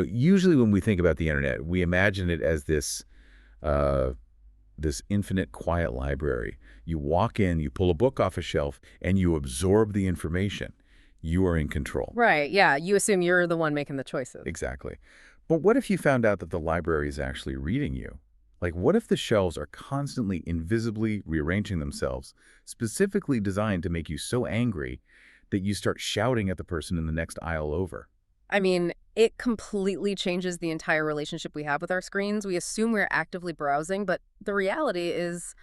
Usually when we think about the internet, we imagine it as uh, this infinite quiet library. You walk in, you pull a book off a shelf, and you absorb the information. You are in control. Right, yeah. You assume you're the one making the choices. Exactly. But what if you found out that the library is actually reading you? Like, what if the shelves are constantly invisibly rearranging themselves, specifically designed to make you so angry that you start shouting at the person in the next aisle over? I mean, it completely changes the entire relationship we have with our screens. We assume we're actively browsing, but the reality is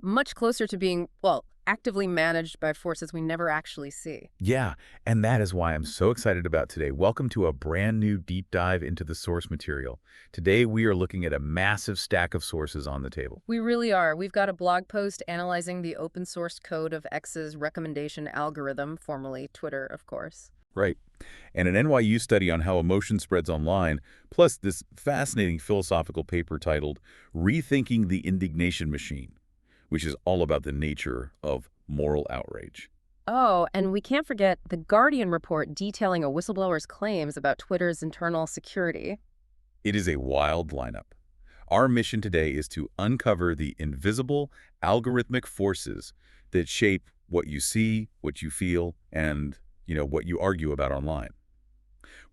much closer to being, well, actively managed by forces we never actually see. Yeah, and that is why I'm so excited about today. Welcome to a brand new deep dive into the source material. Today, we are looking at a massive stack of sources on the table. We really are. We've got a blog post analyzing the open source code of X's recommendation algorithm, formerly Twitter, of course. Right. And an NYU study on how emotion spreads online, plus this fascinating philosophical paper titled Rethinking the Indignation Machine, which is all about the nature of moral outrage. Oh, and we can't forget the Guardian report detailing a whistleblower's claims about Twitter's internal security. It is a wild lineup. Our mission today is to uncover the invisible algorithmic forces that shape what you see, what you feel, and, what you argue about online.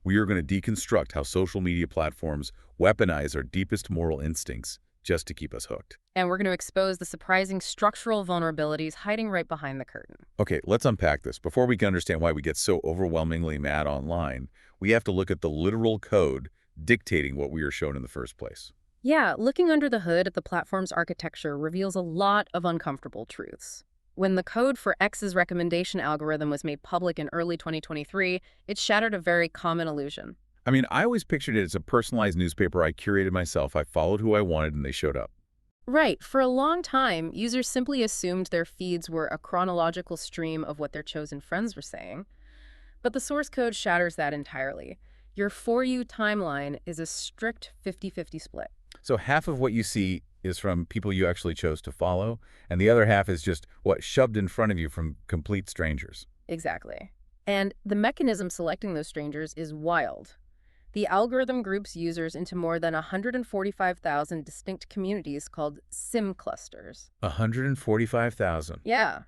We are going to deconstruct how social media platforms weaponize our deepest moral instincts just to keep us hooked. And we're going to expose the surprising structural vulnerabilities hiding right behind the curtain. Okay, let's unpack this. Before we can understand why we get so overwhelmingly mad online, we have to look at the literal code dictating what we are shown in the first place. Yeah, looking under the hood at the platform's architecture reveals a lot of uncomfortable truths. When the code for X's recommendation algorithm was made public in early 2023, it shattered a very common illusion. I mean, I always pictured it as a personalized newspaper I curated myself. I followed who I wanted and they showed up. Right. For a long time, users simply assumed their feeds were a chronological stream of what their chosen friends were saying. But the source code shatters that entirely. Your For You timeline is a strict 50-50 split. So half of what you see is from people you actually chose to follow, and the other half is just what shoved in front of you from complete strangers. Exactly. And the mechanism selecting those strangers is wild. The algorithm groups users into more than 145,000 distinct communities called SIM clusters. 145,000. Yeah.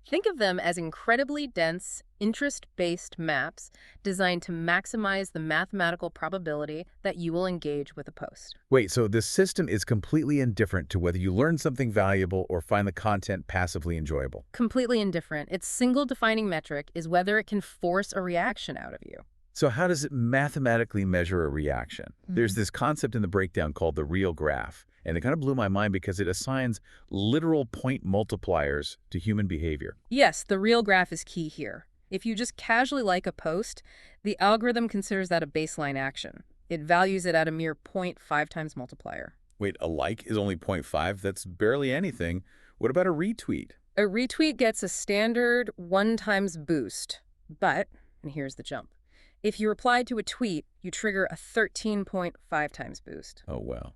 Think of them as incredibly dense, interest-based maps designed to maximize the mathematical probability that you will engage with a post. Wait, so this system is completely indifferent to whether you learn something valuable or find the content passively enjoyable. Completely indifferent. Its single defining metric is whether it can force a reaction out of you. So how does it mathematically measure a reaction? There's this concept in the breakdown called the real graph, and it kind of blew my mind because it assigns literal point multipliers to human behavior. Yes, the real graph is key here. If you just casually like a post, the algorithm considers that a baseline action. It values it at a mere 0.5 times multiplier. Wait, a like is only 0.5? That's barely anything. What about a retweet? A retweet gets a standard 1 times boost. But, and here's the jump, if you reply to a tweet, you trigger a 13.5 times boost. Oh, wow.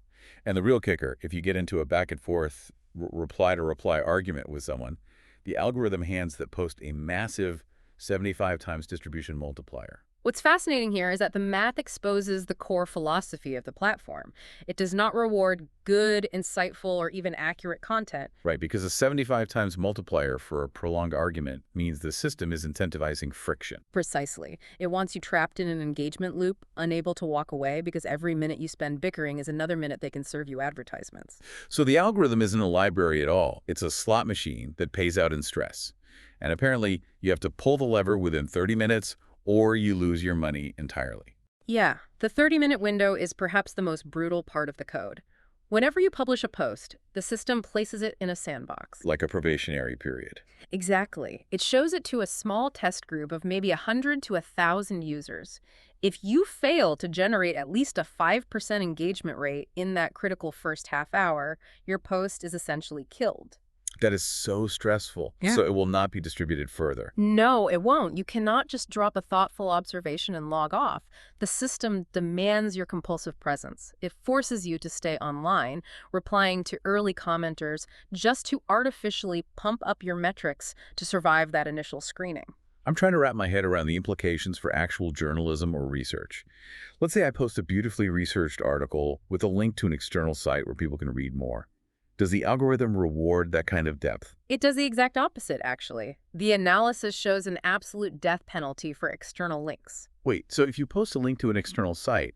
And the real kicker, if you get into a back and forth reply-to-reply argument with someone, the algorithm hands that post a massive 75 times distribution multiplier. What's fascinating here is that the math exposes the core philosophy of the platform. It does not reward good, insightful, or even accurate content. Right, because a 75 times multiplier for a prolonged argument means the system is incentivizing friction. Precisely. It wants you trapped in an engagement loop, unable to walk away because every minute you spend bickering is another minute they can serve you advertisements. So the algorithm isn't a library at all. It's a slot machine that pays out in stress. And apparently, you have to pull the lever within 30 minutes or you lose your money entirely. Yeah, the 30-minute window is perhaps the most brutal part of the code. Whenever you publish a post, the system places it in a sandbox. Like a probationary period. Exactly. It shows it to a small test group of maybe 100 to 1,000 users. If you fail to generate at least a 5% engagement rate in that critical first half hour, your post is essentially killed. That is so stressful. Yeah. So it will not be distributed further. No, it won't. You cannot just drop a thoughtful observation and log off. The system demands your compulsive presence. It forces you to stay online, replying to early commenters just to artificially pump up your metrics to survive that initial screening. I'm trying to wrap my head around the implications for actual journalism or research. Let's say I post a beautifully researched article with a link to an external site where people can read more. Does the algorithm reward that kind of depth? It does the exact opposite, actually. The analysis shows an absolute death penalty for external links. Wait, so if you post a link to an external site,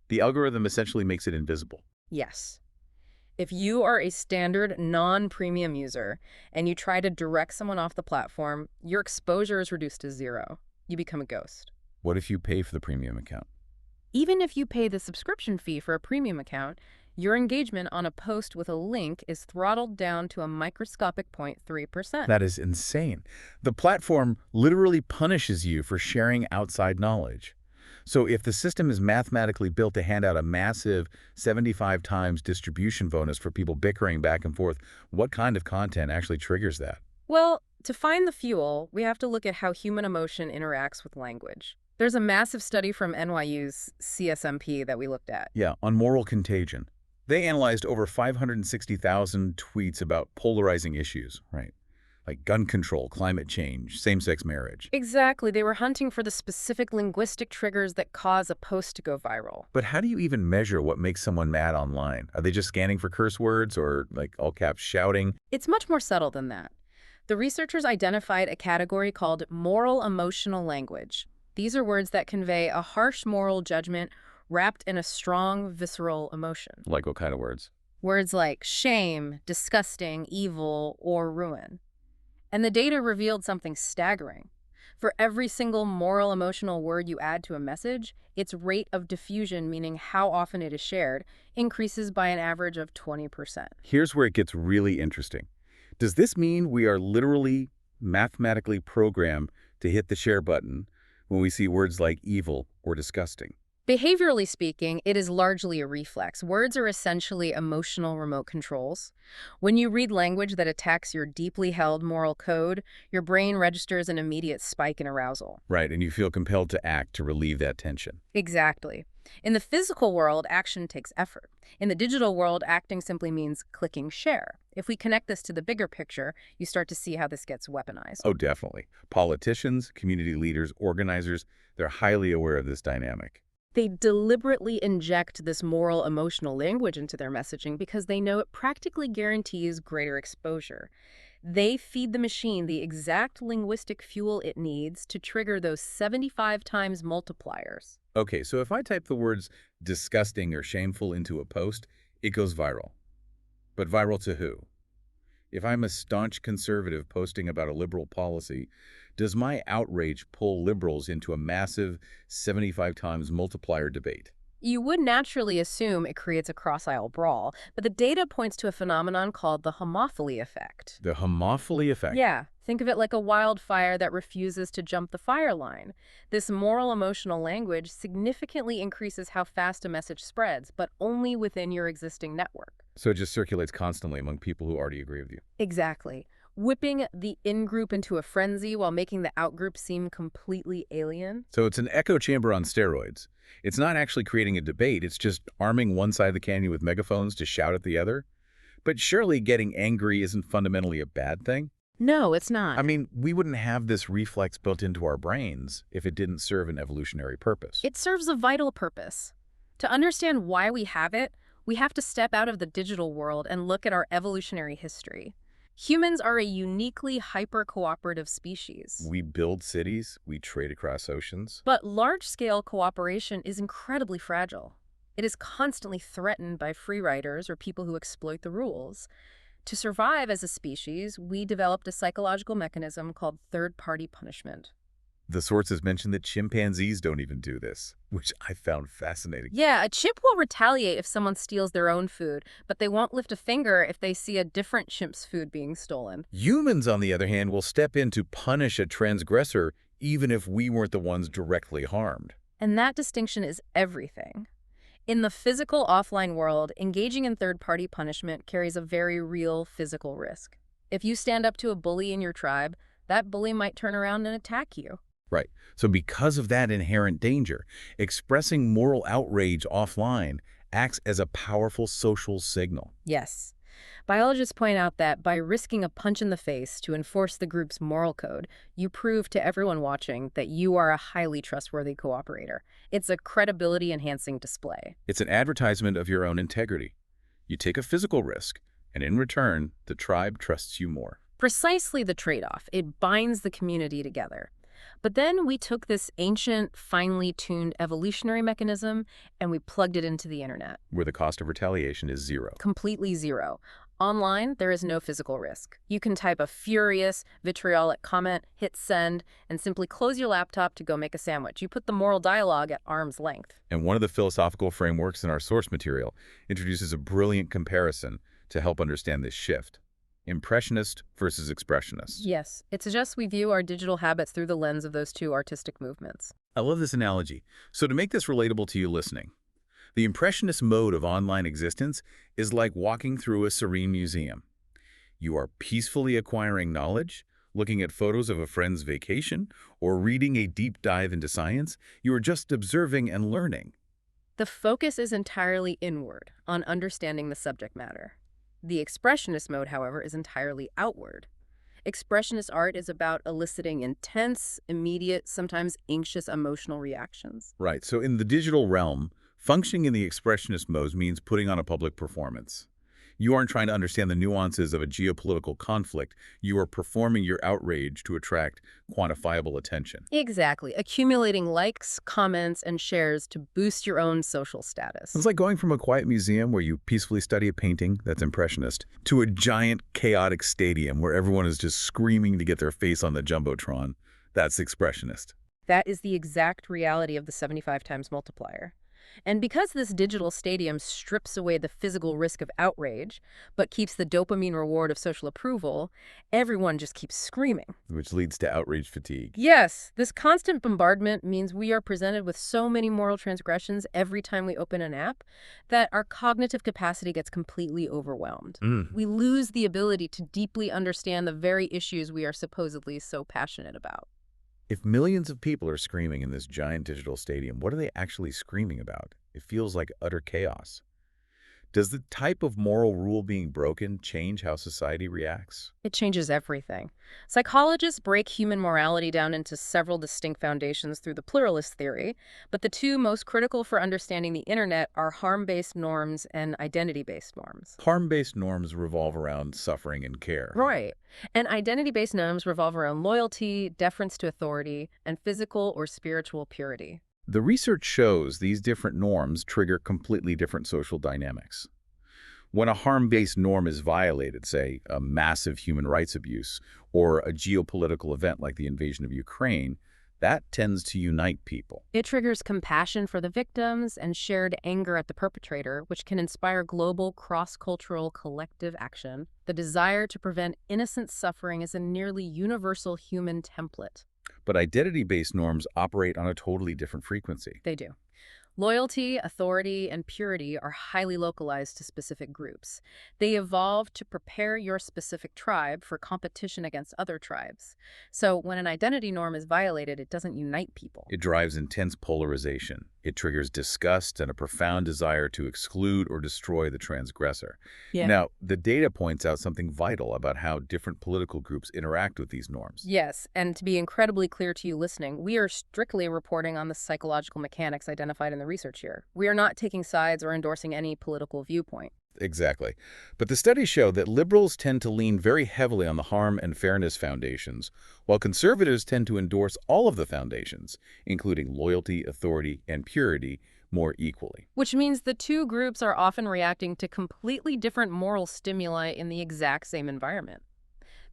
the algorithm essentially makes it invisible? Yes. If you are a standard non-premium user and you try to direct someone off the platform, your exposure is reduced to zero. You become a ghost. What if you pay for the premium account? Even if you pay the subscription fee for a premium account, your engagement on a post with a link is throttled down to a microscopic 0.3%. That is insane. The platform literally punishes you for sharing outside knowledge. So if the system is mathematically built to hand out a massive 75 times distribution bonus for people bickering back and forth, what kind of content actually triggers that? Well, to find the fuel, we have to look at how human emotion interacts with language. There's a massive study from NYU's CSMP that we looked at. Yeah, on moral contagion. They analyzed over 560,000 tweets about polarizing issues, right? Like gun control, climate change, same-sex marriage. Exactly. They were hunting for the specific linguistic triggers that cause a post to go viral. But how do you even measure what makes someone mad online? Are they just scanning for curse words or, like, all caps shouting? It's much more subtle than that. The researchers identified a category called moral emotional language. These are words that convey a harsh moral judgment wrapped in a strong, visceral emotion. Like what kind of words? Words like shame, disgusting, evil, or ruin. And the data revealed something staggering. For every single moral emotional word you add to a message, its rate of diffusion, meaning how often it is shared, increases by an average of 20%. Here's where it gets really interesting. Does this mean we are literally mathematically programmed to hit the share button when we see words like evil or disgusting? Behaviorally speaking, it is largely a reflex. Words are essentially emotional remote controls. When you read language that attacks your deeply held moral code, your brain registers an immediate spike in arousal. Right, and you feel compelled to act to relieve that tension. Exactly. In the physical world, action takes effort. In the digital world, acting simply means clicking share. If we connect this to the bigger picture, you start to see how this gets weaponized. Oh, definitely. Politicians, community leaders, organizers, they're highly aware of this dynamic. They deliberately inject this moral emotional language into their messaging because they know it practically guarantees greater exposure. They feed the machine the exact linguistic fuel it needs to trigger those 75 times multipliers. Okay, so if I type the words disgusting or shameful into a post, it goes viral. But viral to who? If I'm a staunch conservative posting about a liberal policy, does my outrage pull liberals into a massive 75 times multiplier debate? You would naturally assume it creates a cross-aisle brawl, but the data points to a phenomenon called the homophily effect. The homophily effect? Yeah, think of it like a wildfire that refuses to jump the fire line. This moral emotional language significantly increases how fast a message spreads, but only within your existing network. So it just circulates constantly among people who already agree with you. Exactly. Whipping the in-group into a frenzy while making the out-group seem completely alien. So it's an echo chamber on steroids. It's not actually creating a debate, it's just arming one side of the canyon with megaphones to shout at the other. But surely getting angry isn't fundamentally a bad thing? No, it's not. I mean, we wouldn't have this reflex built into our brains if it didn't serve an evolutionary purpose. It serves a vital purpose. To understand why we have it, we have to step out of the digital world and look at our evolutionary history. Humans are a uniquely hyper-cooperative species. We build cities, we trade across oceans. But large-scale cooperation is incredibly fragile. It is constantly threatened by free riders or people who exploit the rules. To survive as a species, we developed a psychological mechanism called third-party punishment. The sources mention that chimpanzees don't even do this, which I found fascinating. Yeah, a chimp will retaliate if someone steals their own food, but they won't lift a finger if they see a different chimp's food being stolen. Humans, on the other hand, will step in to punish a transgressor even if we weren't the ones directly harmed. And that distinction is everything. In the physical offline world, engaging in third-party punishment carries a very real physical risk. If you stand up to a bully in your tribe, that bully might turn around and attack you. Right. So because of that inherent danger, expressing moral outrage offline acts as a powerful social signal. Yes. Biologists point out that by risking a punch in the face to enforce the group's moral code, you prove to everyone watching that you are a highly trustworthy cooperator. It's a credibility-enhancing display. It's an advertisement of your own integrity. You take a physical risk, and in return, the tribe trusts you more. Precisely the trade-off. It binds the community together. But then we took this ancient, finely tuned evolutionary mechanism and we plugged it into the internet. Where the cost of retaliation is zero. Completely zero. Online, there is no physical risk. You can type a furious, vitriolic comment, hit send, and simply close your laptop to go make a sandwich. You put the moral dialogue at arm's length. And one of the philosophical frameworks in our source material introduces a brilliant comparison to help understand this shift. Impressionist versus expressionist. Yes, it suggests we view our digital habits through the lens of those two artistic movements. I love this analogy. So to make this relatable to you listening, the impressionist mode of online existence is like walking through a serene museum. You are peacefully acquiring knowledge, looking at photos of a friend's vacation, or reading a deep dive into science. You are just observing and learning. The focus is entirely inward, on understanding the subject matter. The expressionist mode, however, is entirely outward. Expressionist art is about eliciting intense, immediate, sometimes anxious emotional reactions. Right, so in the digital realm, functioning in the expressionist mode means putting on a public performance. You aren't trying to understand the nuances of a geopolitical conflict. You are performing your outrage to attract quantifiable attention. Exactly. Accumulating likes, comments, and shares to boost your own social status. It's like going from a quiet museum where you peacefully study a painting that's impressionist to a giant, chaotic stadium where everyone is just screaming to get their face on the jumbotron. That's expressionist. That is the exact reality of the 75 times multiplier. And because this digital stadium strips away the physical risk of outrage, but keeps the dopamine reward of social approval, everyone just keeps screaming. Which leads to outrage fatigue. Yes, this constant bombardment means we are presented with so many moral transgressions every time we open an app that our cognitive capacity gets completely overwhelmed. We lose the ability to deeply understand the very issues we are supposedly so passionate about. If millions of people are screaming in this giant digital stadium, what are they actually screaming about? It feels like utter chaos. Does the type of moral rule being broken change how society reacts? It changes everything. Psychologists break human morality down into several distinct foundations through the pluralist theory, but the two most critical for understanding the internet are harm-based norms and identity-based norms. Harm-based norms revolve around suffering and care. Right. And identity-based norms revolve around loyalty, deference to authority, and physical or spiritual purity. The research shows these different norms trigger completely different social dynamics. When a harm-based norm is violated, say a massive human rights abuse or a geopolitical event like the invasion of Ukraine, that tends to unite people. It triggers compassion for the victims and shared anger at the perpetrator, which can inspire global, cross-cultural, collective action. The desire to prevent innocent suffering is a nearly universal human template. But identity-based norms operate on a totally different frequency. They do. Loyalty, authority, and purity are highly localized to specific groups. They evolve to prepare your specific tribe for competition against other tribes. So when an identity norm is violated, it doesn't unite people. It drives intense polarization. It triggers disgust and a profound desire to exclude or destroy the transgressor. Yeah. Now, the data points out something vital about how different political groups interact with these norms. Yes, and to be incredibly clear to you listening, we are strictly reporting on the psychological mechanics identified in the research here. We are not taking sides or endorsing any political viewpoint. Exactly. But the studies show that liberals tend to lean very heavily on the harm and fairness foundations, while conservatives tend to endorse all of the foundations, including loyalty, authority, and purity, more equally. Which means the two groups are often reacting to completely different moral stimuli in the exact same environment.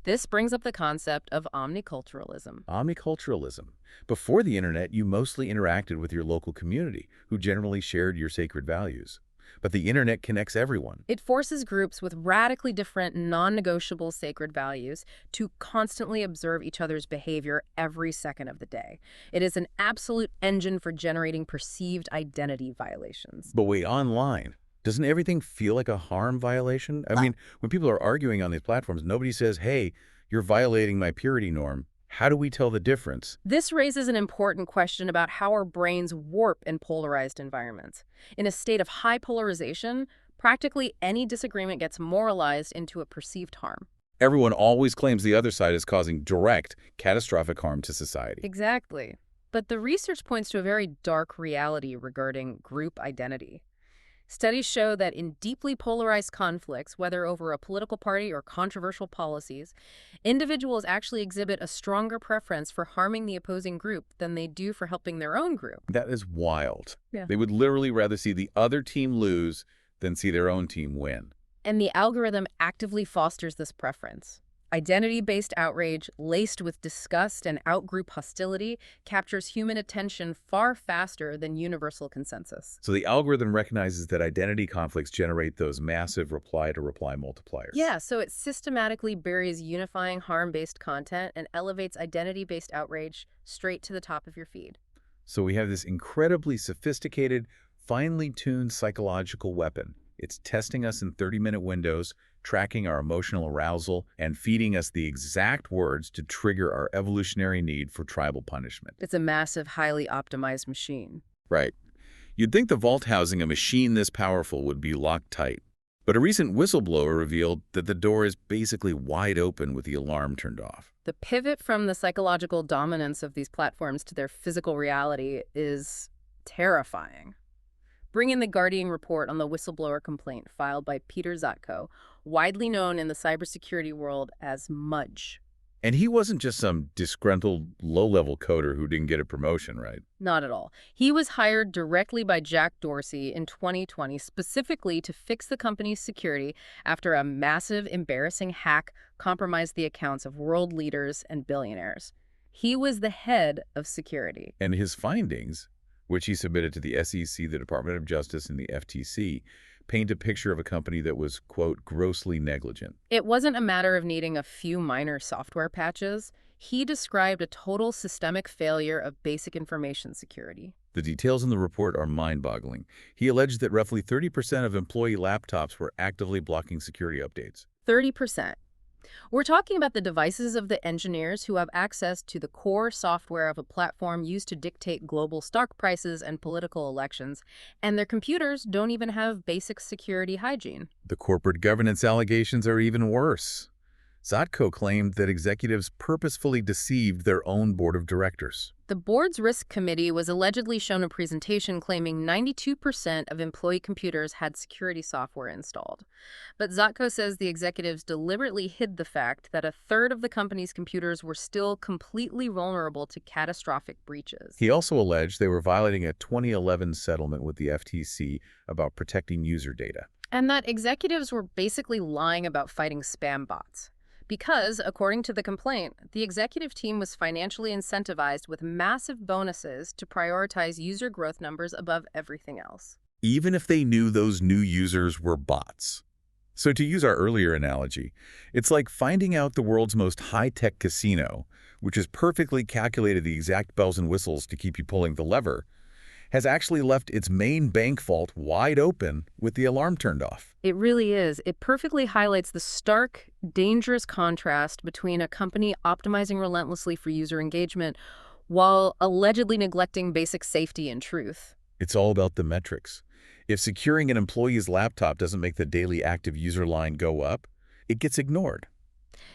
This brings up the concept of omniculturalism. Omniculturalism. Before the internet, you mostly interacted with your local community, who generally shared your sacred values. But the internet connects everyone. It forces groups with radically different, non-negotiable sacred values to constantly observe each other's behavior every second of the day. It is an absolute engine for generating perceived identity violations. But wait, online, doesn't everything feel like a harm violation? I mean, when people are arguing on these platforms, nobody says, hey, you're violating my purity norm. How do we tell the difference? This raises an important question about how our brains warp in polarized environments. In a state of high polarization, Practically any disagreement gets moralized into a perceived harm. Everyone always claims the other side is causing direct, catastrophic harm to society. Exactly. But the research points to a very dark reality regarding group identity. Studies show that in deeply polarized conflicts, whether over a political party or controversial policies, individuals actually exhibit a stronger preference for harming the opposing group than they do for helping their own group. That is wild. Yeah. They would literally rather see the other team lose than see their own team win. And the algorithm actively fosters this preference. Identity-based outrage, laced with disgust and outgroup hostility, captures human attention far faster than universal consensus. So the algorithm recognizes that identity conflicts generate those massive reply-to-reply multipliers. Yeah, so it systematically buries unifying harm-based content and elevates identity-based outrage straight to the top of your feed. So we have this incredibly sophisticated, finely tuned psychological weapon. It's testing us in 30-minute windows, tracking our emotional arousal, and feeding us the exact words to trigger our evolutionary need for tribal punishment. It's a massive, highly optimized machine. Right. You'd think the vault housing a machine this powerful would be locked tight. But a recent whistleblower revealed that the door is basically wide open with the alarm turned off. The pivot from the psychological dominance of these platforms to their physical reality is terrifying. Bring in the Guardian report on the whistleblower complaint filed by Peter Zatko, widely known in the cybersecurity world as Mudge. And he wasn't just some disgruntled, low-level coder who didn't get a promotion, right? Not at all. He was hired directly by Jack Dorsey in 2020 specifically to fix the company's security after a massive, embarrassing hack compromised the accounts of world leaders and billionaires. He was the head of security. And his findings, which he submitted to the SEC, the Department of Justice, and the FTC, paint a picture of a company that was, quote, grossly negligent. It wasn't a matter of needing a few minor software patches. He described a total systemic failure of basic information security. The details in the report are mind-boggling. He alleged that roughly 30% of employee laptops were actively blocking security updates. 30%. We're talking about the devices of the engineers who have access to the core software of a platform used to dictate global stock prices and political elections, and their computers don't even have basic security hygiene. The corporate governance allegations are even worse. Zatko claimed that executives purposefully deceived their own board of directors. The board's risk committee was allegedly shown a presentation claiming 92% of employee computers had security software installed. But Zatko says the executives deliberately hid the fact that a third of the company's computers were still completely vulnerable to catastrophic breaches. He also alleged they were violating a 2011 settlement with the FTC about protecting user data. And that executives were basically lying about fighting spam bots. Because, according to the complaint, the executive team was financially incentivized with massive bonuses to prioritize user growth numbers above everything else. Even if they knew those new users were bots. So to use our earlier analogy, it's like finding out the world's most high-tech casino, which has perfectly calculated the exact bells and whistles to keep you pulling the lever, has actually left its main bank vault wide open with the alarm turned off. It really is. It perfectly highlights the stark, dangerous contrast between a company optimizing relentlessly for user engagement while allegedly neglecting basic safety and truth. It's all about the metrics. If securing an employee's laptop doesn't make the daily active user line go up, it gets ignored.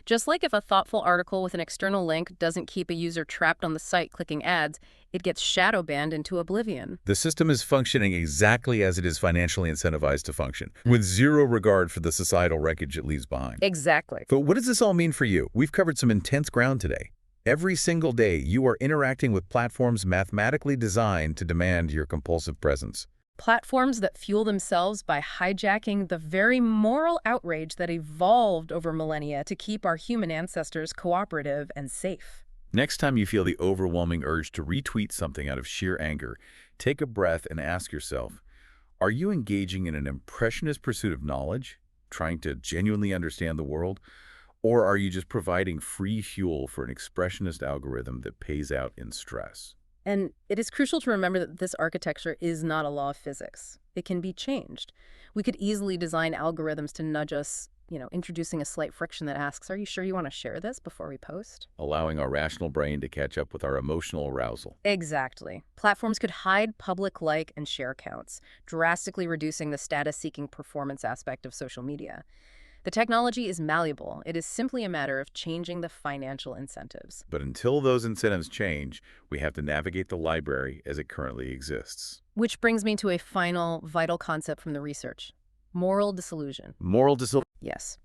Just like if a thoughtful article with an external link doesn't keep a user trapped on the site clicking ads, it gets shadow banned into oblivion. The system is functioning exactly as it is financially incentivized to function, with zero regard for the societal wreckage it leaves behind. Exactly. But what does this all mean for you? We've covered some intense ground today. Every single day, you are interacting with platforms mathematically designed to demand your compulsive presence. Platforms that fuel themselves by hijacking the very moral outrage that evolved over millennia to keep our human ancestors cooperative and safe. Next time you feel the overwhelming urge to retweet something out of sheer anger, take a breath and ask yourself, are you engaging in an impressionist pursuit of knowledge, trying to genuinely understand the world, or are you just providing free fuel for an expressionist algorithm that pays out in stress? And it is crucial to remember that this architecture is not a law of physics. It can be changed. We could easily design algorithms to nudge us introducing a slight friction that asks, are you sure you want to share this before we post? Allowing our rational brain to catch up with our emotional arousal. Exactly. Platforms could hide public like and share counts, drastically reducing the status-seeking performance aspect of social media. The technology is malleable. It is simply a matter of changing the financial incentives. But until those incentives change, we have to navigate the library as it currently exists. Which brings me to a final, vital concept from the research: moral disillusion. Moral disillusion. Yes.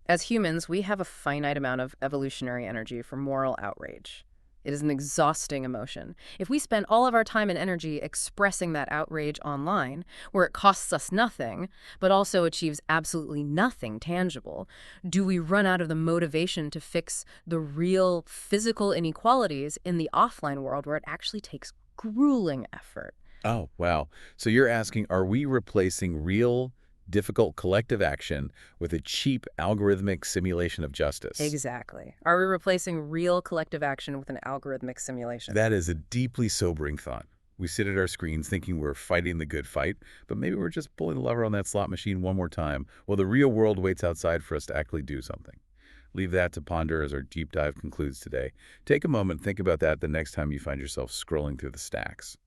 As humans, we have a finite amount of evolutionary energy for moral outrage. It is an exhausting emotion. If we spend all of our time and energy expressing that outrage online, where it costs us nothing, but also achieves absolutely nothing tangible, do we run out of the motivation to fix the real physical inequalities in the offline world where it actually takes grueling effort? Oh, wow. So you're asking, are we replacing real, difficult collective action with a cheap algorithmic simulation of justice? Exactly. Are we replacing real collective action with an algorithmic simulation? That is a deeply sobering thought. We sit at our screens thinking we're fighting the good fight, but maybe we're just pulling the lever on that slot machine one more time while the real world waits outside for us to actually do something. Leave that to ponder as our deep dive concludes today. Take a moment and think about that the next time you find yourself scrolling through the stacks.